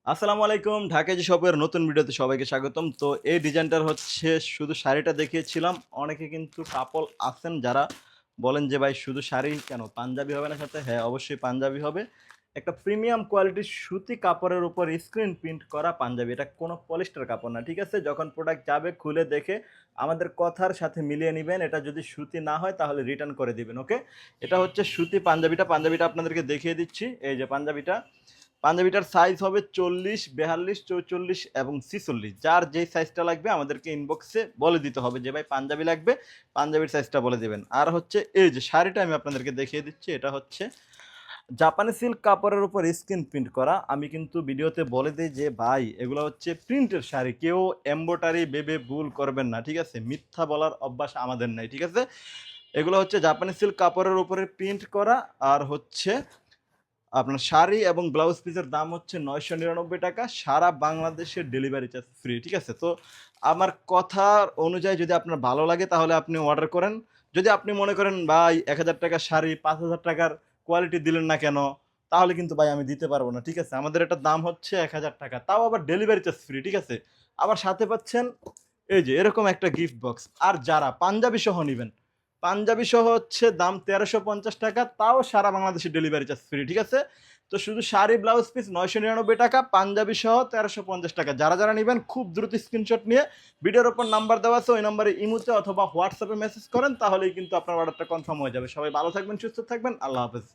আসসালামু আলাইকুম। ঢাকা জি শপের নতুন ভিডিওতে সবাইকে স্বাগতম। তো এই ডিজাইনটার হচ্ছে শুধু শাড়িটা দেখিয়েছিলাম। অনেকে কিন্তু কাপল আছেন যারা বলেন যে, "ভাই শুধু শাড়ি কেন? পাঞ্জাবি হবে না সাথে?" হ্যাঁ, অবশ্যই পাঞ্জাবি হবে। একটা প্রিমিয়াম কোয়ালিটির সুতি কাপড়ের উপর স্ক্রিন প্রিন্ট করা পাঞ্জাবি। এটা কোনো পলিস্টার কাপড় না। ঠিক আছে? যখন প্রোডাক্ট যাবে খুলে দেখে আমাদের কথার সাথে মিলিয়ে নিবেন। এটা যদি সুতি না হয় তাহলে রিটার্ন করে দিবেন। ওকে? এটা হচ্ছে সুতি পাঞ্জাবিটা। পাঞ্জাবিটা আপনাদেরকে দেখিয়ে দিচ্ছি। এই যে পাঞ্জাবিটা। পাঞ্জাবিটার সাইজ হবে ৪০, ৪২, ৪৪ এবং ৪৬। যার যেই সাইজটা লাগবে আমাদেরকে ইনবক্সে বলে দিতে হবে যে ভাই পাঞ্জাবি লাগবে, পাঞ্জাবির সাইজটা বলে দিবেন। আর হচ্ছে এই যে শাড়িটা আমি আপনাদেরকে দেখিয়ে দিচ্ছি। এটা হচ্ছে জাপানি সিল্ক কাপড়ের উপর স্ক্রিন প্রিন্ট করা। আমি কিন্তু ভিডিওতে বলে দেই যে ভাই এগুলো হচ্ছে প্রিন্টের শাড়ি। কেউ এমব্রয়ডারি ভেবে ভুল করবেন না। ঠিক আছে? মিথ্যা বলার অভ্যাস আমাদের নাই। ঠিক আছে? এগুলো হচ্ছে জাপানি সিল্ক কাপড়ের উপরে প্রিন্ট করা আর হচ্ছে আপনার শাড়ি এবং ব্লাউজ পিসের দাম হচ্ছে ৳৯৯৯ সারা বাংলাদেশের ডেলিভারি চার্জ ফ্রি। ঠিক আছে? তো আমার কথার অনুযায়ী যদি আপনার ভালো লাগে তাহলে আপনি অর্ডার করেন। যদি আপনি মনে করেন ভাই ৳১,০০০ র শাড়ি ৳৫,০০০ র কোয়ালিটি দিলেন না কেন? তাহলে কিন্তু ভাই আমি দিতে পারব না। ঠিক আছে? আমাদের এটার দাম হচ্ছে ৳১,০০০ তাও আবার ডেলিভারি চার্জ ফ্রি। ঠিক আছে? আবার সাথে পাচ্ছেন এই যে এরকম একটা গিফট বক্স। আর যারা পাঞ্জাবি সহ নিবেন, পাঞ্জাবি সহ হচ্ছে দাম ৳১৩৫০ তাও সারা বাংলাদেশে ডেলিভারি চার্জ ফ্রি। ঠিক আছে? তো শুধু শাড়ি ব্লাউজ পিস ৳৯৯৯ পাঞ্জাবি সহ ৳১৩৫০ যারা নিবেন খুব দ্রুত স্ক্রিনশট নিয়ে ভিডিওর উপর নাম্বার দেওয়া আছে ওই নাম্বারে ইমোতে অথবা হোয়াটসঅ্যাপে মেসেজ করেন তাহলেই কিন্তু আপনার অর্ডারটা কনফার্ম হয়ে যাবে। সবাই ভালো থাকবেন, সুস্থ থাকবেন। আল্লাহ হাফেজ।